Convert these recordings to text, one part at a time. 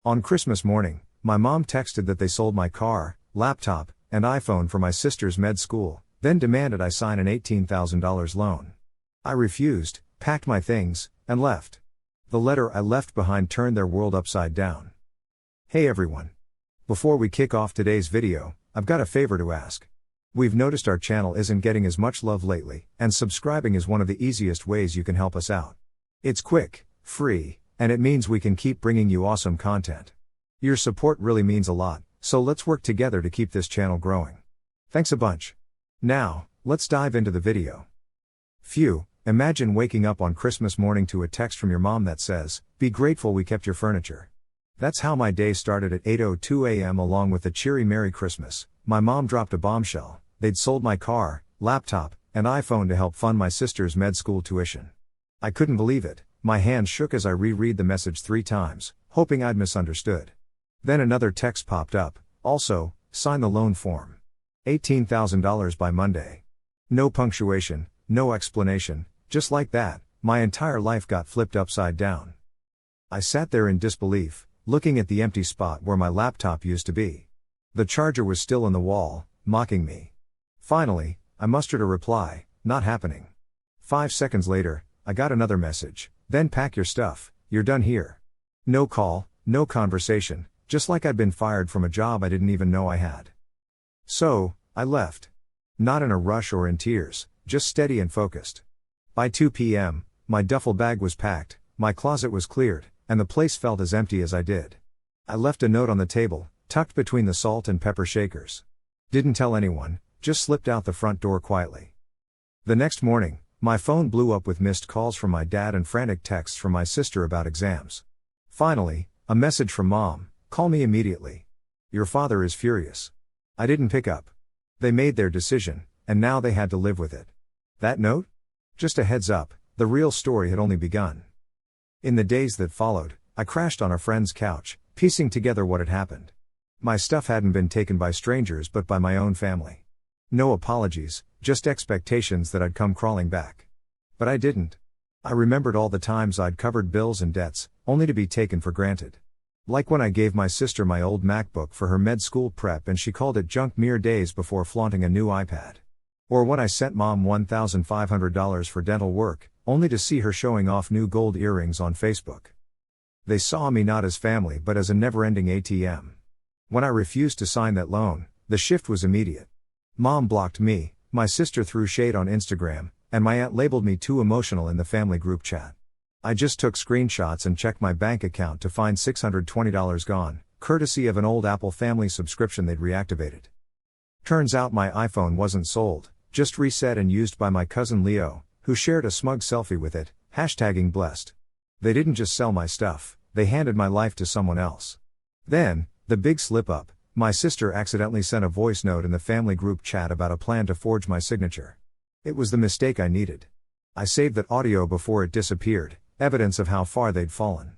On Christmas morning, my mom texted that they sold my car, laptop, and iPhone for my sister's med school, then demanded I sign an $18,000 loan. I refused, packed my things, and left. The letter I left behind turned their world upside down. Hey everyone. Before we kick off today's video, I've got a favor to ask. We've noticed our channel isn't getting as much love lately, and subscribing is one of the easiest ways you can help us out. It's quick, free, and it means we can keep bringing you awesome content. Your support really means a lot, so let's work together to keep this channel growing. Thanks a bunch. Now, let's dive into the video. Phew, imagine waking up on Christmas morning to a text from your mom that says, "Be grateful we kept your furniture." That's how my day started at 8:02 a.m. Along with the cheery Merry Christmas, my mom dropped a bombshell. They'd sold my car, laptop, and iPhone to help fund my sister's med school tuition. I couldn't believe it. My hands shook as I reread the message 3 times, hoping I'd misunderstood. Then another text popped up, also, sign the loan form. $18,000 by Monday. No punctuation, no explanation, just like that, my entire life got flipped upside down. I sat there in disbelief, looking at the empty spot where my laptop used to be. The charger was still in the wall, mocking me. Finally, I mustered a reply, not happening. 5 seconds later, I got another message, then pack your stuff, you're done here. No call, no conversation, just like I'd been fired from a job I didn't even know I had. So, I left. Not in a rush or in tears, just steady and focused. By 2 p.m., my duffel bag was packed, my closet was cleared, and the place felt as empty as I did. I left a note on the table, tucked between the salt and pepper shakers. Didn't tell anyone, just slipped out the front door quietly. The next morning, my phone blew up with missed calls from my dad and frantic texts from my sister about exams. Finally, a message from Mom, "Call me immediately. Your father is furious." I didn't pick up. They made their decision, and now they had to live with it. That note? Just a heads up, the real story had only begun. In the days that followed, I crashed on a friend's couch, piecing together what had happened. My stuff hadn't been taken by strangers but by my own family. No apologies, just expectations that I'd come crawling back. But I didn't. I remembered all the times I'd covered bills and debts, only to be taken for granted. Like when I gave my sister my old MacBook for her med school prep and she called it junk mere days before flaunting a new iPad. Or when I sent Mom $1,500 for dental work, only to see her showing off new gold earrings on Facebook. They saw me not as family but as a never-ending ATM. When I refused to sign that loan, the shift was immediate. Mom blocked me, my sister threw shade on Instagram, and my aunt labeled me too emotional in the family group chat. I just took screenshots and checked my bank account to find $620 gone, courtesy of an old Apple family subscription they'd reactivated. Turns out my iPhone wasn't sold, just reset and used by my cousin Leo, who shared a smug selfie with it, hashtagging blessed. They didn't just sell my stuff, they handed my life to someone else. Then, the big slip up, my sister accidentally sent a voice note in the family group chat about a plan to forge my signature. It was the mistake I needed. I saved that audio before it disappeared, evidence of how far they'd fallen.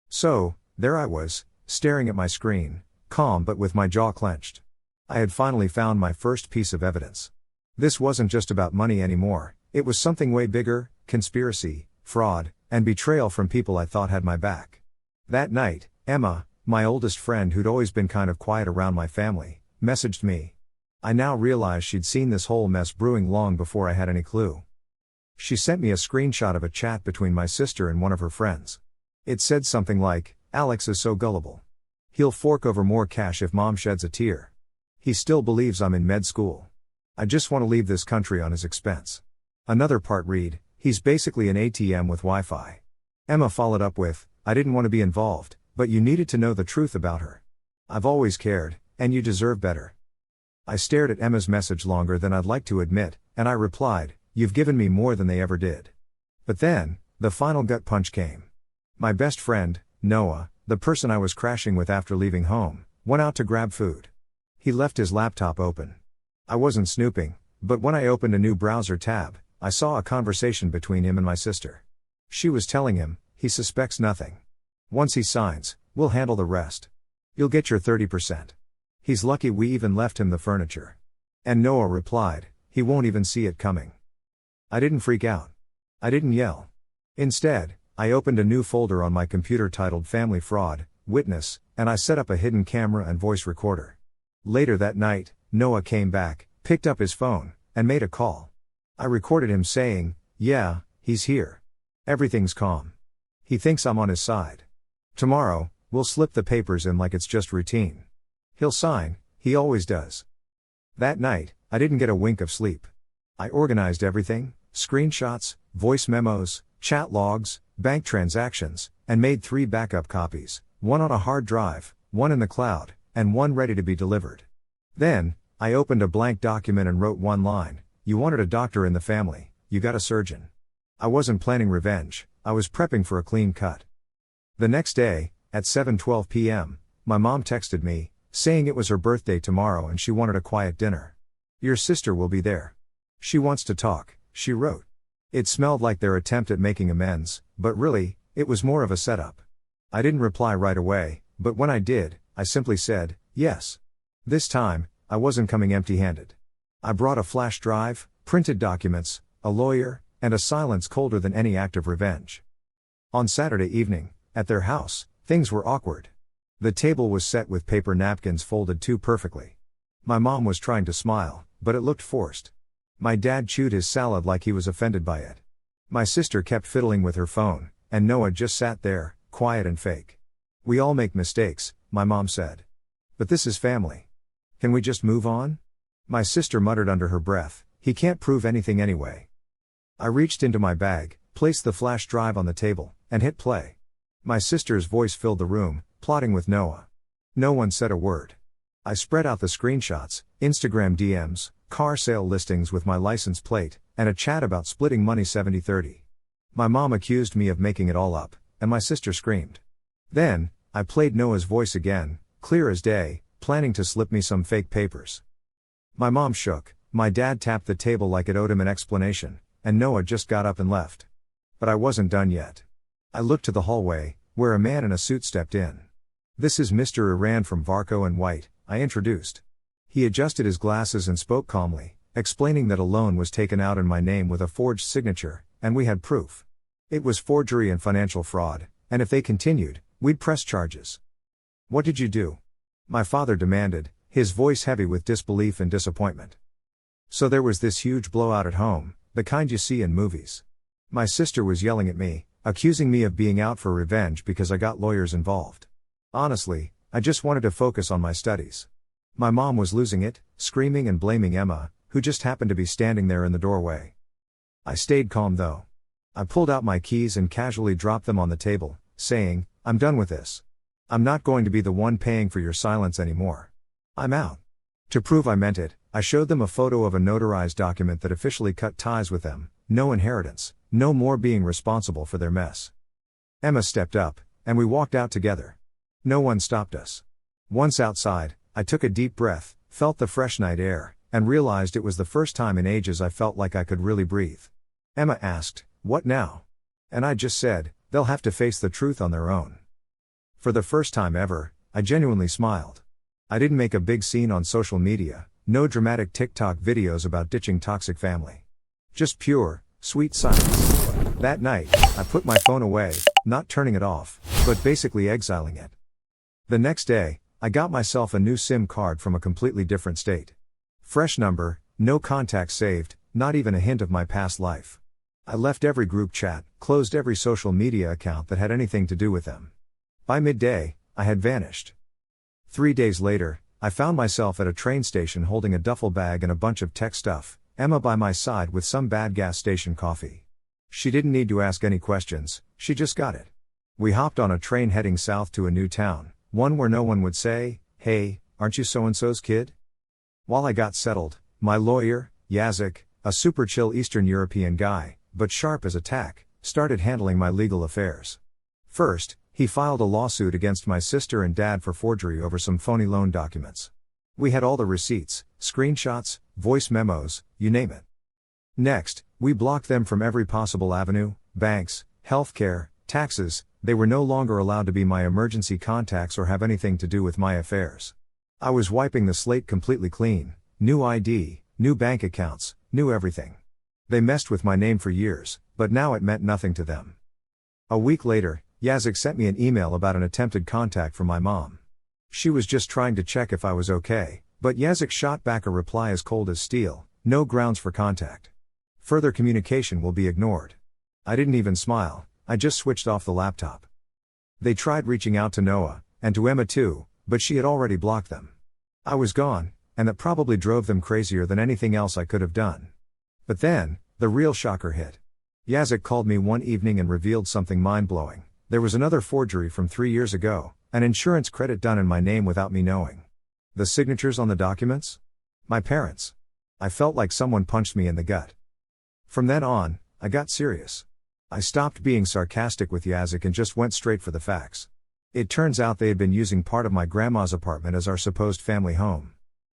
So, there I was, staring at my screen, calm but with my jaw clenched. I had finally found my first piece of evidence. This wasn't just about money anymore, it was something way bigger: conspiracy, fraud, and betrayal from people I thought had my back. That night, Emma, my oldest friend who'd always been kind of quiet around my family, messaged me. I now realized she'd seen this whole mess brewing long before I had any clue. She sent me a screenshot of a chat between my sister and one of her friends. It said something like, "Alex is so gullible. He'll fork over more cash if Mom sheds a tear. He still believes I'm in med school. I just want to leave this country on his expense." Another part read, "He's basically an ATM with Wi-Fi." Emma followed up with, "I didn't want to be involved, but you needed to know the truth about her. I've always cared, and you deserve better." I stared at Emma's message longer than I'd like to admit, and I replied, "You've given me more than they ever did." But then, the final gut punch came. My best friend, Noah, the person I was crashing with after leaving home, went out to grab food. He left his laptop open. I wasn't snooping, but when I opened a new browser tab, I saw a conversation between him and my sister. She was telling him, he suspects nothing. Once he signs, we'll handle the rest. You'll get your 30%. He's lucky we even left him the furniture. And Noah replied, he won't even see it coming. I didn't freak out. I didn't yell. Instead, I opened a new folder on my computer titled Family Fraud, witness, and I set up a hidden camera and voice recorder. Later that night, Noah came back, picked up his phone, and made a call. I recorded him saying, "Yeah, he's here. Everything's calm. He thinks I'm on his side. Tomorrow, we'll slip the papers in like it's just routine. He'll sign, he always does." That night, I didn't get a wink of sleep. I organized everything, screenshots, voice memos, chat logs, bank transactions, and made 3 backup copies, one on a hard drive, one in the cloud, and one ready to be delivered. Then, I opened a blank document and wrote one line: "You wanted a doctor in the family, you got a surgeon." I wasn't planning revenge, I was prepping for a clean cut. The next day, at 7:12 p.m., my mom texted me, saying it was her birthday tomorrow and she wanted a quiet dinner. "Your sister will be there. She wants to talk," she wrote. It smelled like their attempt at making amends, but really, it was more of a setup. I didn't reply right away, but when I did, I simply said, "Yes." This time, I wasn't coming empty-handed. I brought a flash drive, printed documents, a lawyer, and a silence colder than any act of revenge. On Saturday evening, at their house, things were awkward. The table was set with paper napkins folded too perfectly. My mom was trying to smile, but it looked forced. My dad chewed his salad like he was offended by it. My sister kept fiddling with her phone, and Noah just sat there, quiet and fake. "We all make mistakes," my mom said. "But this is family. Can we just move on?" My sister muttered under her breath, "He can't prove anything anyway." I reached into my bag, placed the flash drive on the table, and hit play. My sister's voice filled the room, plotting with Noah. No one said a word. I spread out the screenshots, Instagram DMs, car sale listings with my license plate, and a chat about splitting money 70-30. My mom accused me of making it all up, and my sister screamed. Then, I played Noah's voice again, clear as day, planning to slip me some fake papers. My mom shook, my dad tapped the table like it owed him an explanation, and Noah just got up and left. But I wasn't done yet. I looked to the hallway, where a man in a suit stepped in. "This is Mr. Iran from Varco & White," I introduced. He adjusted his glasses and spoke calmly, explaining that a loan was taken out in my name with a forged signature, and we had proof. It was forgery and financial fraud, and if they continued, we'd press charges. "What did you do?" my father demanded, his voice heavy with disbelief and disappointment. So there was this huge blowout at home, the kind you see in movies. My sister was yelling at me, accusing me of being out for revenge because I got lawyers involved. Honestly, I just wanted to focus on my studies. My mom was losing it, screaming and blaming Emma, who just happened to be standing there in the doorway. I stayed calm though. I pulled out my keys and casually dropped them on the table, saying, "I'm done with this. I'm not going to be the one paying for your silence anymore. I'm out." To prove I meant it, I showed them a photo of a notarized document that officially cut ties with them: no inheritance, no more being responsible for their mess. Emma stepped up, and we walked out together. No one stopped us. Once outside, I took a deep breath, felt the fresh night air, and realized it was the first time in ages I felt like I could really breathe. Emma asked, "What now?" And I just said, "They'll have to face the truth on their own." For the first time ever, I genuinely smiled. I didn't make a big scene on social media, no dramatic TikTok videos about ditching toxic family. Just pure, sweet silence. That night, I put my phone away, not turning it off, but basically exiling it. The next day, I got myself a new SIM card from a completely different state. Fresh number, no contacts saved, not even a hint of my past life. I left every group chat, closed every social media account that had anything to do with them. By midday, I had vanished. 3 days later, I found myself at a train station holding a duffel bag and a bunch of tech stuff, Emma by my side with some bad gas station coffee. She didn't need to ask any questions, she just got it. We hopped on a train heading south to a new town, one where no one would say, "Hey, aren't you so-and-so's kid?" While I got settled, my lawyer, Yazik, a super chill Eastern European guy, but sharp as a tack, started handling my legal affairs. First, he filed a lawsuit against my sister and dad for forgery over some phony loan documents. We had all the receipts, screenshots, voice memos, you name it. Next, we blocked them from every possible avenue: banks, healthcare, taxes. They were no longer allowed to be my emergency contacts or have anything to do with my affairs. I was wiping the slate completely clean: new ID, new bank accounts, new everything. They messed with my name for years, but now it meant nothing to them. A week later, Yazik sent me an email about an attempted contact from my mom. She was just trying to check if I was okay, but Yazik shot back a reply as cold as steel, no grounds for contact. Further communication will be ignored. I didn't even smile, I just switched off the laptop. They tried reaching out to Noah, and to Emma too, but she had already blocked them. I was gone, and that probably drove them crazier than anything else I could have done. But then, the real shocker hit. Yazik called me one evening and revealed something mind-blowing. There was another forgery from 3 years ago, an insurance credit done in my name without me knowing. The signatures on the documents? My parents. I felt like someone punched me in the gut. From then on, I got serious. I stopped being sarcastic with Yazik and just went straight for the facts. It turns out they had been using part of my grandma's apartment as our supposed family home.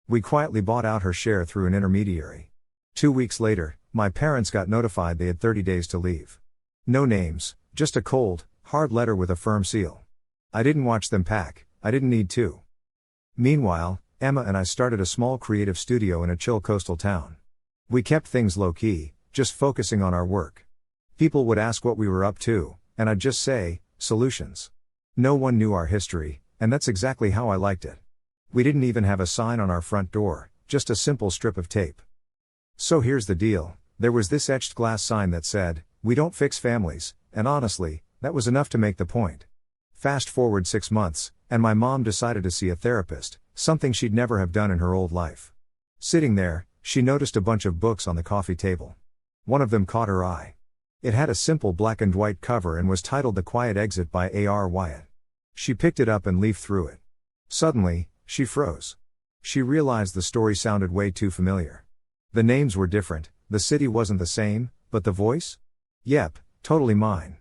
We quietly bought out her share through an intermediary. 2 weeks later, my parents got notified they had 30 days to leave. No names, just a cold, hard letter with a firm seal. I didn't watch them pack, I didn't need to. Meanwhile, Emma and I started a small creative studio in a chill coastal town. We kept things low-key, just focusing on our work. People would ask what we were up to, and I'd just say, solutions. No one knew our history, and that's exactly how I liked it. We didn't even have a sign on our front door, just a simple strip of tape. So here's the deal, there was this etched glass sign that said, "We don't fix families," and honestly, that was enough to make the point. Fast forward 6 months, and my mom decided to see a therapist, something she'd never have done in her old life. Sitting there, she noticed a bunch of books on the coffee table. One of them caught her eye. It had a simple black and white cover and was titled The Quiet Exit by A.R. Wyatt. She picked it up and leafed through it. Suddenly, she froze. She realized the story sounded way too familiar. The names were different, the city wasn't the same, but the voice? Yep, totally mine.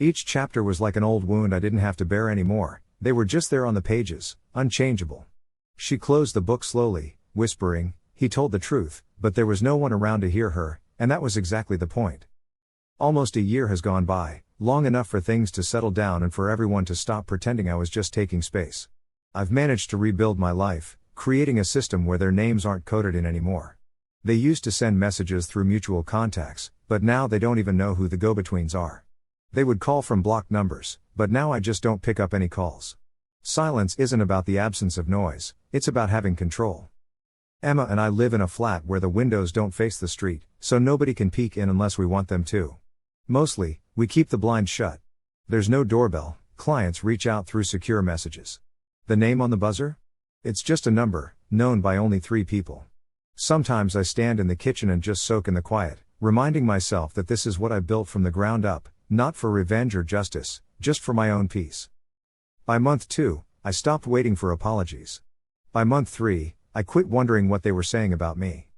Each chapter was like an old wound I didn't have to bear anymore, they were just there on the pages, unchangeable. She closed the book slowly, whispering, "He told the truth," but there was no one around to hear her, and that was exactly the point. Almost a year has gone by, long enough for things to settle down and for everyone to stop pretending I was just taking space. I've managed to rebuild my life, creating a system where their names aren't coded in anymore. They used to send messages through mutual contacts, but now they don't even know who the go-betweens are. They would call from blocked numbers, but now I just don't pick up any calls. Silence isn't about the absence of noise, it's about having control. Emma and I live in a flat where the windows don't face the street, so nobody can peek in unless we want them to. Mostly, we keep the blinds shut. There's no doorbell, clients reach out through secure messages. The name on the buzzer? It's just a number, known by only 3 people. Sometimes I stand in the kitchen and just soak in the quiet, reminding myself that this is what I built from the ground up, not for revenge or justice, just for my own peace. By month 2, I stopped waiting for apologies. By month 3, I quit wondering what they were saying about me.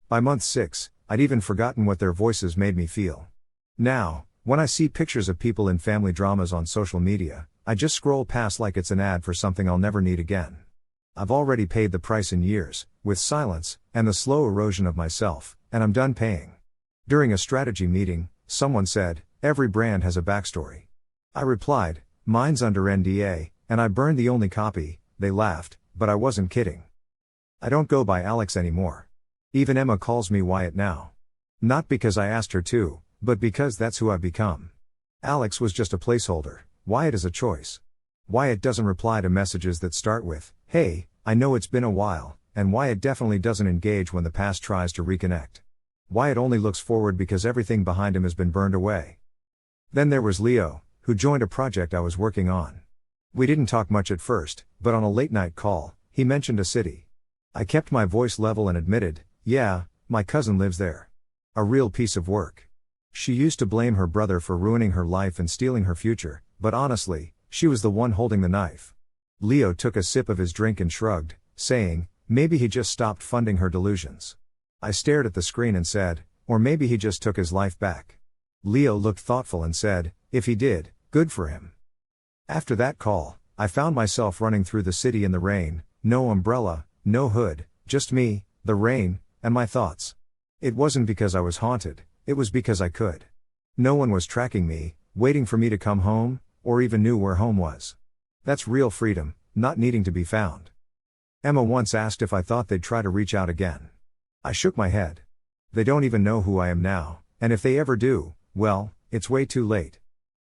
By month 6, I'd even forgotten what their voices made me feel. Now, when I see pictures of people in family dramas on social media, I just scroll past like it's an ad for something I'll never need again. I've already paid the price in years, with silence, and the slow erosion of myself, and I'm done paying. During a strategy meeting, someone said, "Every brand has a backstory." I replied, "Mine's under NDA, and I burned the only copy." They laughed, but I wasn't kidding. I don't go by Alex anymore. Even Emma calls me Wyatt now. Not because I asked her to, but because that's who I've become. Alex was just a placeholder, Wyatt is a choice. Wyatt doesn't reply to messages that start with, "Hey, I know it's been a while," and Wyatt definitely doesn't engage when the past tries to reconnect. Wyatt only looks forward because everything behind him has been burned away. Then there was Leo, who joined a project I was working on. We didn't talk much at first, but on a late-night call, he mentioned a city. I kept my voice level and admitted, "Yeah, my cousin lives there." A real piece of work. She used to blame her brother for ruining her life and stealing her future, but honestly, she was the one holding the knife. Leo took a sip of his drink and shrugged, saying, maybe he just stopped funding her delusions. I stared at the screen and said, or maybe he just took his life back. Leo looked thoughtful and said, if he did, good for him. After that call, I found myself running through the city in the rain, no umbrella, no hood, just me, the rain, and my thoughts. It wasn't because I was haunted, it was because I could. No one was tracking me, waiting for me to come home, or even knew where home was. That's real freedom, not needing to be found. Emma once asked if I thought they'd try to reach out again. I shook my head. They don't even know who I am now, and if they ever do, well, it's way too late.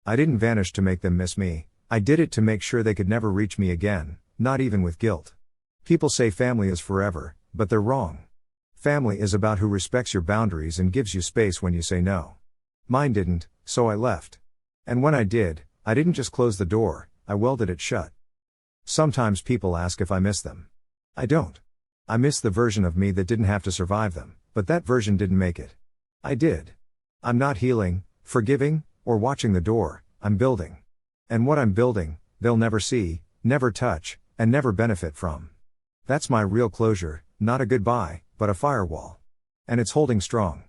I didn't vanish to make them miss me, I did it to make sure they could never reach me again, not even with guilt. People say family is forever, but they're wrong. Family is about who respects your boundaries and gives you space when you say no. Mine didn't, so I left. And when I did, I didn't just close the door, I welded it shut. Sometimes people ask if I miss them. I don't. I miss the version of me that didn't have to survive them, but that version didn't make it. I did. I'm not healing, forgiving, or watching the door, I'm building. And what I'm building, they'll never see, never touch, and never benefit from. That's my real closure, not a goodbye, but a firewall. And it's holding strong.